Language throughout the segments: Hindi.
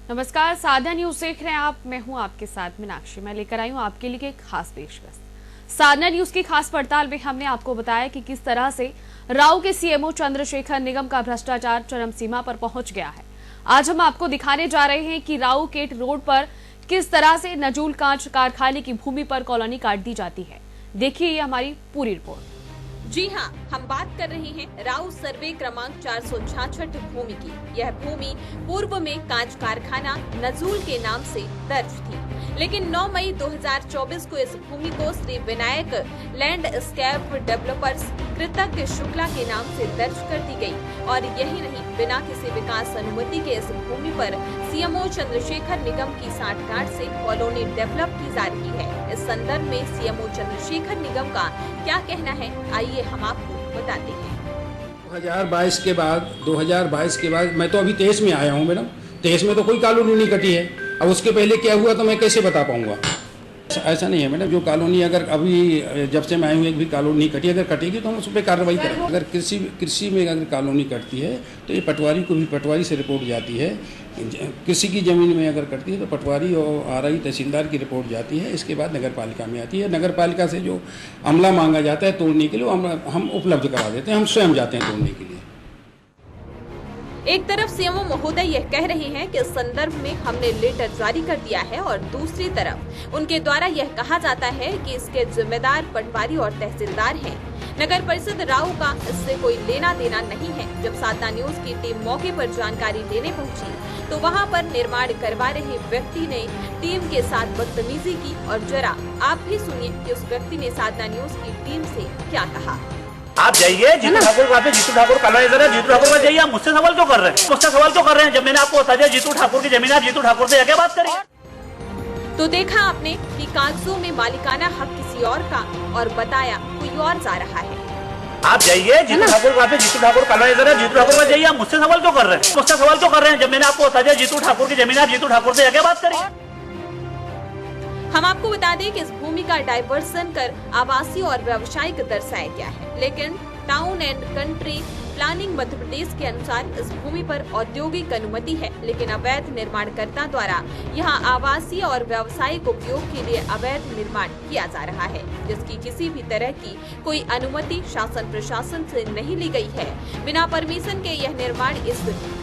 नमस्कार, साधना न्यूज देख रहे हैं आप। मैं हूं आपके साथ मीनाक्षी। मैं लेकर आई हूं आपके लिए एक खास पेशकश। साधना न्यूज की खास पड़ताल में हमने आपको बताया कि किस तरह से राऊ के सीएमओ चंद्रशेखर निगम का भ्रष्टाचार चरम सीमा पर पहुंच गया है। आज हम आपको दिखाने जा रहे हैं कि राऊ केट रोड पर किस तरह से नजूल कांच कारखाने की भूमि पर कॉलोनी काट दी जाती है। देखिए ये हमारी पूरी रिपोर्ट। जी हाँ, हम बात कर रहे हैं राऊ सर्वे क्रमांक 466 भूमि की। यह भूमि पूर्व में कांच कारखाना नजूल के नाम से दर्ज थी, लेकिन 9 मई 2024 को इस भूमि को श्री विनायक लैंडस्केप डेवलपर्स कृतज्ञ शुक्ला के नाम से दर्ज कर दी गई। और यही नहीं, बिना किसी विकास अनुमति के इस भूमि पर सीएमओ चंद्रशेखर निगम की सांठगांठ से कॉलोनी डेवलप की जा रही है। इस संदर्भ में सीएमओ चंद्रशेखर निगम का क्या कहना है, आइए हम आपको बताते हैं। 2022 के बाद मैं तो अभी 23 में आया हूँ मैडम। 23 में तो कोई कॉलोनी नहीं कटी है। अब उसके पहले क्या हुआ तो मैं कैसे बता पाऊंगा। ऐसा नहीं है मैडम, जो कॉलोनी अगर अभी जब से मैं आई हूँ एक भी कॉलोनी नहीं कटी, अगर कटेगी तो हम उस पर कार्रवाई करेंगे। अगर कृषि में अगर कॉलोनी कटती है तो ये पटवारी को भी पटवारी से रिपोर्ट जाती है। कृषि की जमीन में अगर कटती है तो पटवारी और आरआई तहसीलदार की रिपोर्ट जाती है। इसके बाद नगर पालिका में आती है। नगर पालिका से जो अमला मांगा जाता है तोड़ने के लिए हम उपलब्ध करा देते हैं। हम स्वयं जाते हैं तोड़ने के लिए। एक तरफ सीएमओ महोदय यह कह रहे हैं कि इस संदर्भ में हमने लेटर जारी कर दिया है, और दूसरी तरफ उनके द्वारा यह कहा जाता है कि इसके जिम्मेदार पटवारी और तहसीलदार हैं। नगर परिषद राऊ का इससे कोई लेना देना नहीं है। जब साधना न्यूज की टीम मौके पर जानकारी लेने पहुंची तो वहां पर निर्माण करवा रहे व्यक्ति ने टीम के साथ बदतमीजी की। और जरा आप भी सुनिए कि उस व्यक्ति ने साधना न्यूज की टीम से क्या कहा। आप जाइए जीतू ठाकुर वहाँ पे, जीतू ठाकुर कॉलोनाइजर है, जीतू ठाकुर में जाइए। आप मुझसे सवाल क्यों कर रहे हैं? मुझसे सवाल क्यों कर रहे हैं जब मैंने आपको बता दिया जीतू ठाकुर की जमीन, आप जीतू ठाकुर से आगे बात करिए। तो देखा आपने कि कागजों में मालिकाना हक किसी और का और बताया कोई और जा रहा है। आप जाइए जीतू ठाकुर वहाँ पे, जीतू ठाकुर कॉलोनाइजर है, जीतू ठाकुर में जाइए। आप मुझसे सवाल क्यों कर रहे हैं? मुझसे सवाल क्यों कर रहे हैं जब मैंने आपको बता दिया जीतू ठाकुर की जमीन, आप जीतू ठाकुर से आगे बात करिए। हम आपको बता दें कि इस भूमि का डाइवर्सन कर आवासीय और व्यावसायिक दर्शाया गया है, लेकिन town and country planning Madhya Pradesh के अनुसार इस भूमि पर औद्योगिक अनुमति है, लेकिन अवैध निर्माणकर्ता द्वारा यहां आवासीय और व्यावसायिक उपयोग के लिए अवैध निर्माण किया जा रहा है, जिसकी किसी भी तरह की कोई अनुमति शासन प्रशासन से नहीं ली गई है। बिना परमिशन के यह निर्माण इस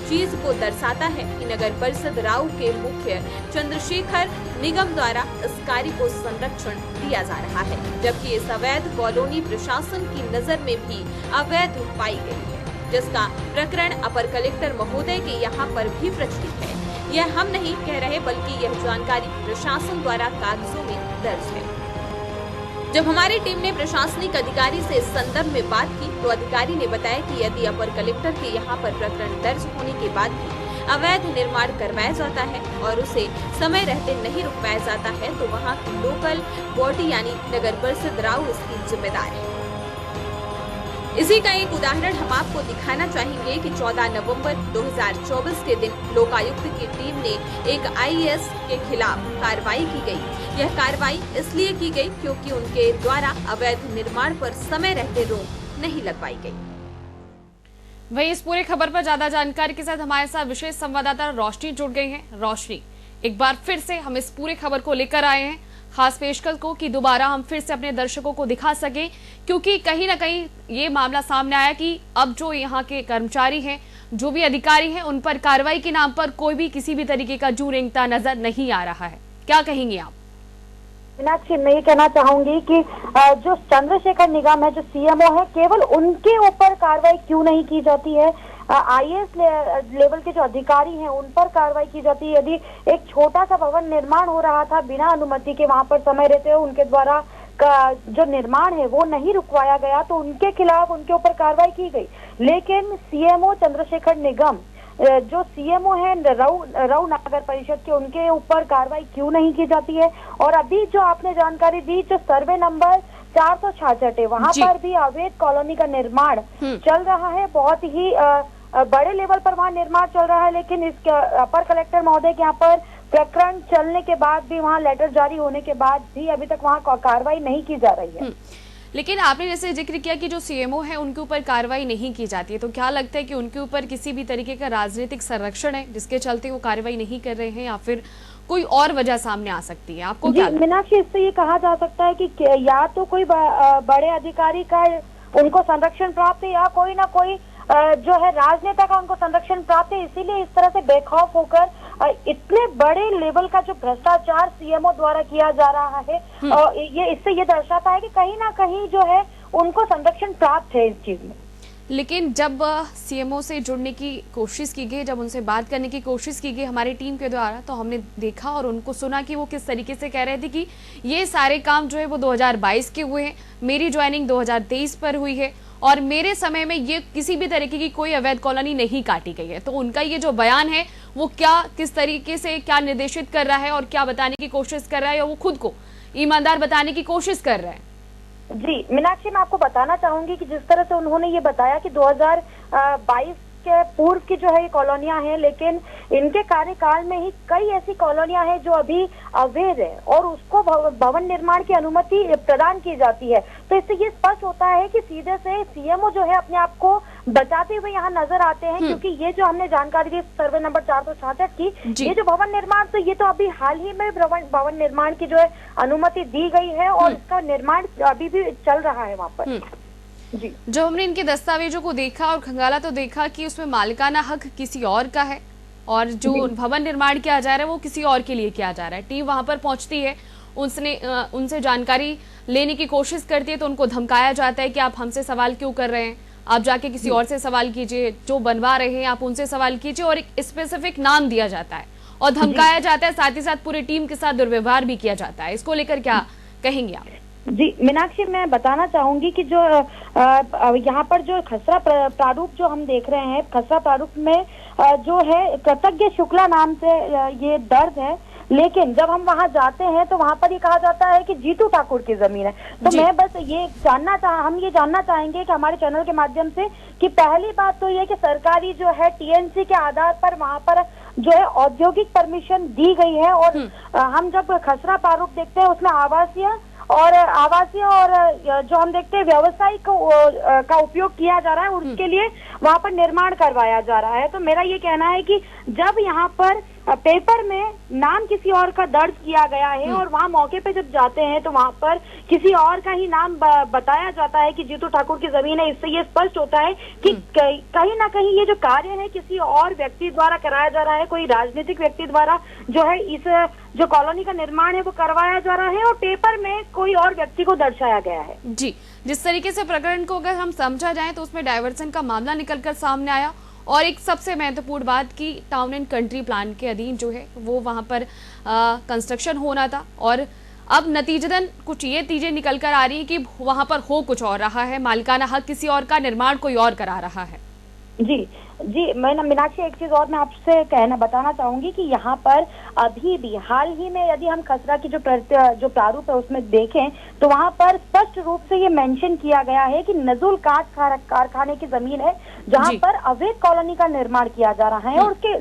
चीज को दर्शाता है कि नगर परिषद राऊ के मुख्य चंद्रशेखर निगम द्वारा इस कार्य को संरक्षण दिया जा रहा है, जबकि इस अवैध कॉलोनी प्रशासन की नजर में भी अवैध पाई गई है, जिसका प्रकरण अपर कलेक्टर महोदय के यहाँ पर भी प्रचलित है। यह हम नहीं कह रहे, बल्कि यह जानकारी प्रशासन द्वारा कागजों में दर्ज है। जब हमारी टीम ने प्रशासनिक अधिकारी से इस संदर्भ में बात की तो अधिकारी ने बताया कि यदि अपर कलेक्टर के यहाँ पर प्रकरण दर्ज होने के बाद भी अवैध निर्माण करवाया जाता है और उसे समय रहते नहीं रुकवाया जाता है तो वहाँ की लोकल बॉडी यानी नगर परिषद राऊ इसकी जिम्मेदार है। इसी का एक उदाहरण हम आपको दिखाना चाहेंगे कि 14 नवंबर 2024 के दिन लोकायुक्त की टीम ने एक आईएएस के खिलाफ कार्रवाई की गई। यह कार्रवाई इसलिए की गई क्योंकि उनके द्वारा अवैध निर्माण पर समय रहते रोक नहीं लगवाई गई। वही इस पूरी खबर पर ज्यादा जानकारी के साथ हमारे साथ विशेष संवाददाता रोशनी जुड़ गई है। रोशनी, एक बार फिर से हम इस पूरी खबर को लेकर आए हैं, खास पेशकश को, कि दोबारा हम फिर से अपने दर्शकों को दिखा सके, क्योंकि कहीं ना कहीं ये मामला सामने आया कि अब जो यहाँ के कर्मचारी हैं, जो भी अधिकारी हैं, उन पर कार्रवाई के नाम पर कोई भी किसी भी तरीके का जू रेंगता नजर नहीं आ रहा है। क्या कहेंगे आप? मीनाक्षी, मैं ये कहना चाहूंगी कि जो चंद्रशेखर निगम है, जो सीएमओ है, केवल उनके ऊपर कार्रवाई क्यों नहीं की जाती है? आईएएस लेवल के जो अधिकारी हैं उन पर कार्रवाई की जाती है। यदि एक छोटा सा भवन निर्माण हो रहा था बिना अनुमति के, वहां पर समय रहते हुए उनके द्वारा का जो निर्माण है वो नहीं रुकवाया गया तो उनके खिलाफ उनके ऊपर कार्रवाई की गई। लेकिन सीएमओ चंद्रशेखर निगम, जो सीएमओ है राऊ नगर परिषद के, उनके ऊपर कार्रवाई क्यों नहीं की जाती है? और अभी जो आपने जानकारी दी, जो सर्वे नंबर 466 है, वहाँ पर भी अवैध कॉलोनी का निर्माण चल रहा है। बहुत ही बड़े लेवल पर वहाँ निर्माण चल रहा है, लेकिन इसके अपर कलेक्टर महोदय के यहाँ पर प्रकरण चलने के बाद भी, वहाँ लेटर जारी होने के बाद भी अभी तक वहाँ कार्रवाई नहीं की जा रही है। लेकिन आपने जैसे जिक्र किया कि जो सीएमओ है उनके ऊपर कार्रवाई नहीं की जाती है, तो क्या लगता है कि उनके ऊपर किसी भी तरीके का राजनीतिक संरक्षण है जिसके चलते वो कार्रवाई नहीं कर रहे हैं, या फिर कोई और वजह सामने आ सकती है? आपको क्या लगता है? मीनाक्षी, इससे ये कहा जा सकता है कि या तो कोई बड़े अधिकारी का उनको संरक्षण प्राप्त है, या कोई ना कोई जो है राजनेता का उनको संरक्षण प्राप्त है। इसीलिए इस तरह से बेखौफ होकर इतने बड़े लेवल का जो भ्रष्टाचार सीएमओ द्वारा किया जा रहा है, ये इससे ये दर्शाता है कि कहीं ना कहीं जो है उनको संरक्षण प्राप्त है इस चीज में। लेकिन जब सीएमओ से जुड़ने की कोशिश की गई, जब उनसे बात करने की कोशिश की गई हमारी टीम के द्वारा, तो हमने देखा और उनको सुना कि वो किस तरीके से कह रहे थे कि ये सारे काम जो है वो 2022 के हुए हैं, मेरी ज्वाइनिंग 2023 पर हुई है और मेरे समय में ये किसी भी तरीके की कोई अवैध कॉलोनी नहीं काटी गई है। तो उनका ये जो बयान है वो क्या, किस तरीके से क्या निर्देशित कर रहा है और क्या बताने की कोशिश कर रहा है, या वो खुद को ईमानदार बताने की कोशिश कर रहा है? जी मीनाक्षी, मैं आपको बताना चाहूंगी कि जिस तरह से उन्होंने ये बताया कि 2022 के पूर्व की जो है ये कॉलोनियां हैं, लेकिन इनके कार्यकाल में ही कई ऐसी कॉलोनियां हैं जो अभी अवैध है और उसको भवन निर्माण की अनुमति प्रदान की जाती है। तो इससे ये स्पष्ट होता है कि सीधे से सीएमओ जो है अपने आप को बचाते हुए यहाँ नजर आते हैं, क्योंकि ये जो हमने जानकारी दी सर्वे नंबर 466 की, ये जो भवन निर्माण, तो ये तो अभी हाल ही में भवन निर्माण की जो है अनुमति दी गई है और इसका निर्माण अभी भी चल रहा है वहाँ पर। जी, जब हमने इनके दस्तावेजों को देखा और खंगाला तो देखा कि उसमें मालिकाना हक किसी और का है और जो भवन निर्माण किया जा रहा है वो किसी और के लिए किया जा रहा है। टीम वहां पर पहुंचती है, उनसे जानकारी लेने की कोशिश करती है तो उनको धमकाया जाता है कि आप हमसे सवाल क्यों कर रहे हैं, आप जाके किसी और से सवाल कीजिए, जो बनवा रहे हैं आप उनसे सवाल कीजिए, और एक स्पेसिफिक नाम दिया जाता है और धमकाया जाता है, साथ ही साथ पूरी टीम के साथ दुर्व्यवहार भी किया जाता है। इसको लेकर क्या कहेंगे आप? जी मीनाक्षी, मैं बताना चाहूंगी कि जो यहाँ पर जो खसरा प्रारूप जो हम देख रहे हैं, खसरा प्रारूप में जो है कृतज्ञ शुक्ला नाम से ये दर्ज है, लेकिन जब हम वहाँ जाते हैं तो वहाँ पर ये कहा जाता है कि जीतू ठाकुर की जमीन है। तो मैं बस ये हम ये जानना चाहेंगे कि हमारे चैनल के माध्यम से कि पहली बात तो ये कि सरकारी जो है टीएनसी के आधार पर वहाँ पर जो है औद्योगिक परमिशन दी गई है, और हम जब खसरा प्रारूप देखते हैं उसमें आवासीय और जो हम देखते हैं व्यवसायिक का उपयोग किया जा रहा है, उसके लिए वहाँ पर निर्माण करवाया जा रहा है। तो मेरा ये कहना है कि जब यहाँ पर पेपर में नाम किसी और का दर्ज किया गया है और वहाँ मौके पे जब जाते हैं तो वहाँ पर किसी और का ही नाम बताया जाता है कि जीतू ठाकुर की जमीन है, इससे ये स्पष्ट होता है कि कहीं ना कहीं ये जो कार्य है किसी और व्यक्ति द्वारा कराया जा रहा है, कोई राजनीतिक व्यक्ति द्वारा जो है इस जो कॉलोनी का निर्माण है वो करवाया जा रहा है और पेपर में कोई और व्यक्ति को दर्शाया गया है। जी, जिस तरीके से प्रकरण को अगर हम समझा जाए तो उसमें डायवर्सन का मामला निकलकर सामने आया, और एक सबसे महत्वपूर्ण बात की टाउन एंड कंट्री प्लान के अधीन जो है वो वहां पर कंस्ट्रक्शन होना था, और अब नतीजतन कुछ ये चीजें निकल कर आ रही है कि वहां पर हो कुछ और रहा है, मालिकाना हक किसी और का, निर्माण कोई और करा रहा है। जी मैं मीनाक्षी, एक चीज और मैं आपसे बताना चाहूंगी कि यहाँ पर अभी भी हाल ही में यदि हम खसरा की जो प्रारूप है उसमें देखें तो वहाँ पर स्पष्ट रूप से ये मेंशन किया गया है कि नजुल कांच कारखाने की जमीन है जहाँ पर अवैध कॉलोनी का निर्माण किया जा रहा है, और उसके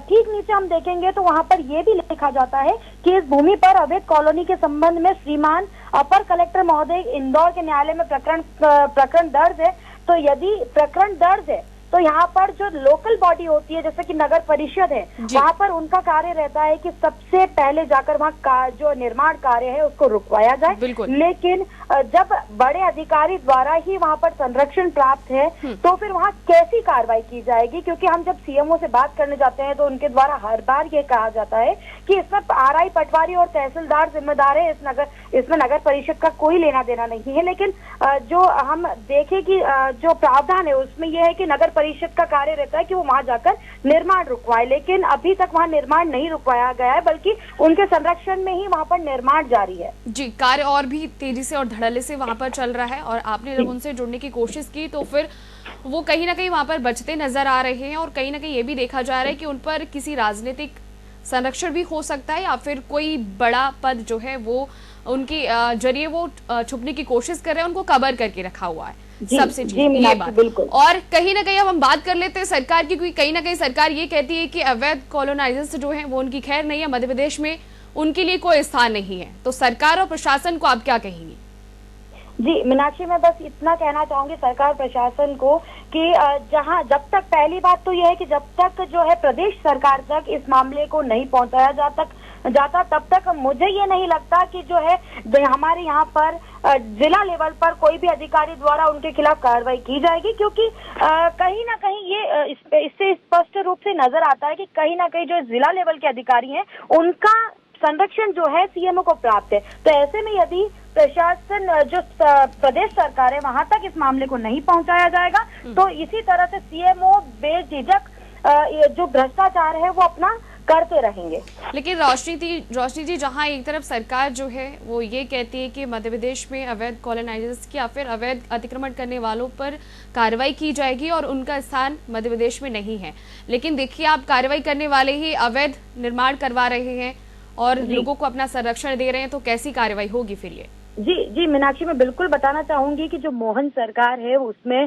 ठीक नीचे हम देखेंगे तो वहाँ पर ये भी लिखा जाता है कि इस भूमि पर अवैध कॉलोनी के संबंध में श्रीमान अपर कलेक्टर महोदय इंदौर के न्यायालय में प्रकरण दर्ज है। तो यदि प्रकरण दर्ज है तो यहाँ पर जो लोकल बॉडी होती है जैसे कि नगर परिषद है, वहाँ पर उनका कार्य रहता है कि सबसे पहले जाकर वहाँ जो निर्माण कार्य है उसको रुकवाया जाए। लेकिन जब बड़े अधिकारी द्वारा ही वहाँ पर संरक्षण प्राप्त है तो फिर वहाँ कैसी कार्रवाई की जाएगी? क्योंकि हम जब सीएमओ से बात करने जाते हैं तो उनके द्वारा हर बार ये कहा जाता है कि इसमें आरआई पटवारी और तहसीलदार जिम्मेदार है, इसमें नगर परिषद का कोई लेना देना नहीं है। लेकिन जो हम देखें कि जो प्रावधान है उसमें यह है कि नगर परिषद का कार्य रहता है कि वो वहां जाकर निर्माण रुकवाए, लेकिन अभी तक वहां निर्माण नहीं रुकवाया गया है, बल्कि उनके संरक्षण में ही वहां पर निर्माण जारी है। जी, कार्य और भी तेजी से और धड़ल्ले से वहां पर चल रहा है, और आपने जब उनसे जुड़ने की कोशिश की तो फिर वो कहीं ना कहीं वहां पर बचते नजर आ रहे हैं, और कहीं ना कहीं ये भी देखा जा रहा है कि उन पर किसी राजनीतिक संरक्षण भी हो सकता है, या फिर कोई बड़ा पद जो है वो उनके जरिए वो छुपने की कोशिश कर रहे हैं, उनको कवर करके रखा हुआ है। सबसे ये बात। और कहीं ना कहीं अब हम बात कर लेते हैं सरकार की, क्योंकि कहीं ना कहीं सरकार ये कहती है कि अवैध कॉलोनाइजर्स जो हैं वो उनकी खैर नहीं है, मध्य प्रदेश में उनके लिए कोई स्थान नहीं है। तो सरकार और प्रशासन को आप क्या कहेंगी? जी मीनाक्षी, मैं बस इतना कहना चाहूंगी सरकार प्रशासन को कि जहां जब तक, पहली बात तो यह है कि जब तक जो है प्रदेश सरकार तक इस मामले को नहीं पहुंचाया जाता तब तक मुझे ये नहीं लगता कि जो है हमारे यहाँ पर जिला लेवल पर कोई भी अधिकारी द्वारा उनके खिलाफ कार्रवाई की जाएगी, क्योंकि कहीं ना कहीं ये इससे स्पष्ट रूप से नजर आता है कि कहीं ना कहीं जो जिला लेवल के अधिकारी हैं उनका संरक्षण जो है सीएमओ को प्राप्त है। तो ऐसे में यदि प्रशासन, जो प्रदेश सरकार है, वहां तक इस मामले को नहीं पहुंचाया जाएगा तो इसी तरह से सीएमओ बेझिझक जो भ्रष्टाचार है वो अपना करते रहेंगे। लेकिन रोशनी जी, जहां एक तरफ सरकार जो है वो ये कहती है कि मध्य प्रदेश में अवैध कॉलोनाइजर्स या फिर अवैध अतिक्रमण करने वालों पर कार्रवाई की जाएगी और उनका स्थान मध्य प्रदेश में नहीं है, लेकिन देखिए आप कार्रवाई करने वाले ही अवैध निर्माण करवा रहे हैं और लोगों को अपना संरक्षण दे रहे हैं, तो कैसी कार्रवाई होगी फिर ये? जी मीनाक्षी, मैं बिल्कुल बताना चाहूंगी कि जो मोहन सरकार है उसमें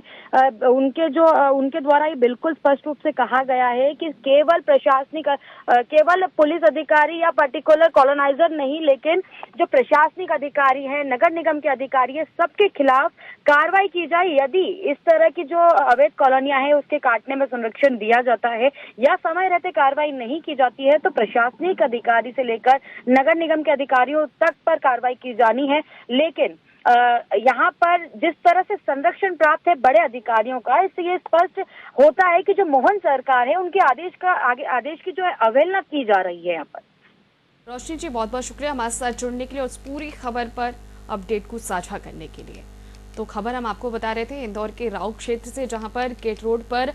उनके द्वारा ये बिल्कुल स्पष्ट रूप से कहा गया है कि केवल प्रशासनिक, केवल पुलिस अधिकारी या पर्टिकुलर कॉलोनाइजर नहीं, लेकिन जो प्रशासनिक अधिकारी हैं, नगर निगम के अधिकारी है, सबके खिलाफ कार्रवाई की जाए। यदि इस तरह की जो अवैध कॉलोनियां हैं उसके काटने में संरक्षण दिया जाता है या समय रहते कार्रवाई नहीं की जाती है तो प्रशासनिक अधिकारी से लेकर नगर निगम के अधिकारियों तक पर कार्रवाई की जानी है। लेकिन यहाँ पर जिस तरह से संरक्षण प्राप्त है बड़े अधिकारियों का, इससे ये स्पष्ट होता है कि जो मोहन सरकार है उनके आदेश की जो है अवहेलना की जा रही है यहाँ पर। रोशनी जी, बहुत बहुत शुक्रिया हमारे साथ जुड़ने के लिए और उस पूरी खबर पर अपडेट को साझा करने के लिए। तो खबर हम आपको बता रहे थे इंदौर के राउ क्षेत्र से, जहां पर केट रोड पर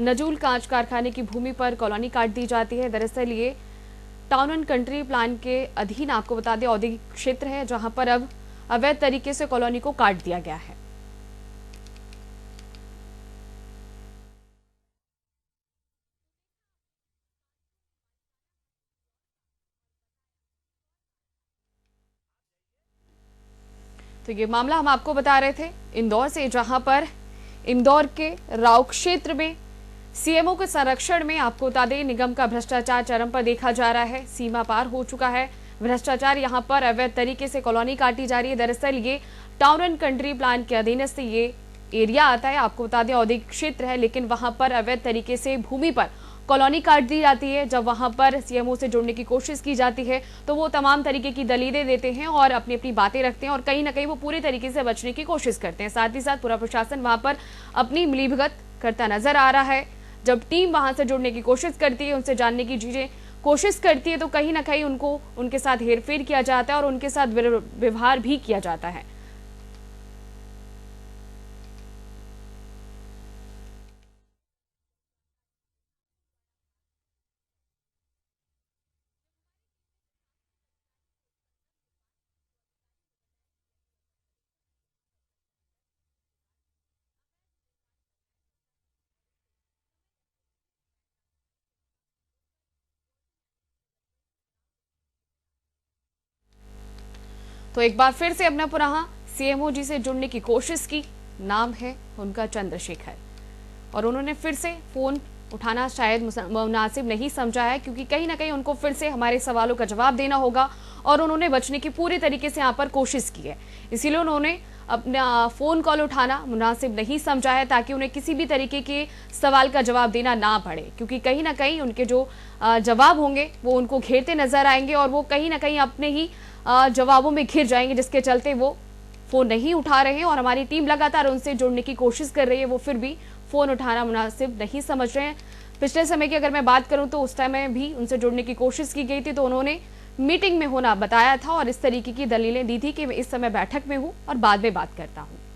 नजूल कांच कारखाने की भूमि पर कॉलोनी काट दी जाती है। दरअसल ये टाउन एंड कंट्री प्लान के अधीन, आपको बता दें, औद्योगिक क्षेत्र है जहां पर अब अवैध तरीके से कॉलोनी को काट दिया गया है। तो ये मामला हम आपको बता रहे थे इंदौर से, जहां पर इंदौर के राउ क्षेत्र में सीएमओ के संरक्षण में, आपको बता दें, निगम का भ्रष्टाचार चरम पर देखा जा रहा है, सीमा पार हो चुका है भ्रष्टाचार। यहाँ पर अवैध तरीके से कॉलोनी काटी जा रही है। दरअसल ये टाउन एंड कंट्री प्लान के अधीनस्थ ये एरिया आता है, आपको बता दें औद्योगिक क्षेत्र है, लेकिन वहां पर अवैध तरीके से भूमि पर कॉलोनी काट दी जाती है। जब वहां पर सीएमओ से जुड़ने की कोशिश की जाती है तो वो तमाम तरीके की दलीलें देते हैं और अपनी अपनी बातें रखते हैं और कहीं ना कहीं वो पूरी तरीके से बचने की कोशिश करते हैं। साथ ही साथ पूरा प्रशासन वहां पर अपनी मिलीभगत करता नजर आ रहा है। जब टीम वहां से जुड़ने की कोशिश करती है, उनसे जानने की चीजें कोशिश करती है, तो कहीं ना कहीं उनको उनके साथ हेरफेर किया जाता है और उनके साथ व्यवहार भी किया जाता है। तो एक बार फिर से अपना पुनः सीएमओ जी से जुड़ने की कोशिश की। नाम है उनका चंद्रशेखर, और उन्होंने फिर से फोन उठाना शायद मुनासिब नहीं समझा है, क्योंकि कहीं ना कहीं उनको फिर से हमारे सवालों का जवाब देना होगा और उन्होंने बचने की पूरी तरीके से यहाँ पर कोशिश की है। इसीलिए उन्होंने अपना फोन कॉल उठाना मुनासिब नहीं समझा है, ताकि उन्हें किसी भी तरीके के सवाल का जवाब देना ना पड़े, क्योंकि कहीं ना कहीं उनके जो जवाब होंगे वो उनको घेरते नजर आएंगे और वो कहीं ना कहीं अपने ही जवाबों में घिर जाएंगे, जिसके चलते वो फोन नहीं उठा रहे हैं और हमारी टीम लगातार उनसे जुड़ने की कोशिश कर रही है, वो फिर भी फोन उठाना मुनासिब नहीं समझ रहे हैं। पिछले समय की अगर मैं बात करूं तो उस टाइम में भी उनसे जुड़ने की कोशिश की गई थी, तो उन्होंने मीटिंग में होना बताया था और इस तरीके की दलीलें दी थी कि मैं इस समय बैठक में हूं और बाद में बात करता हूं।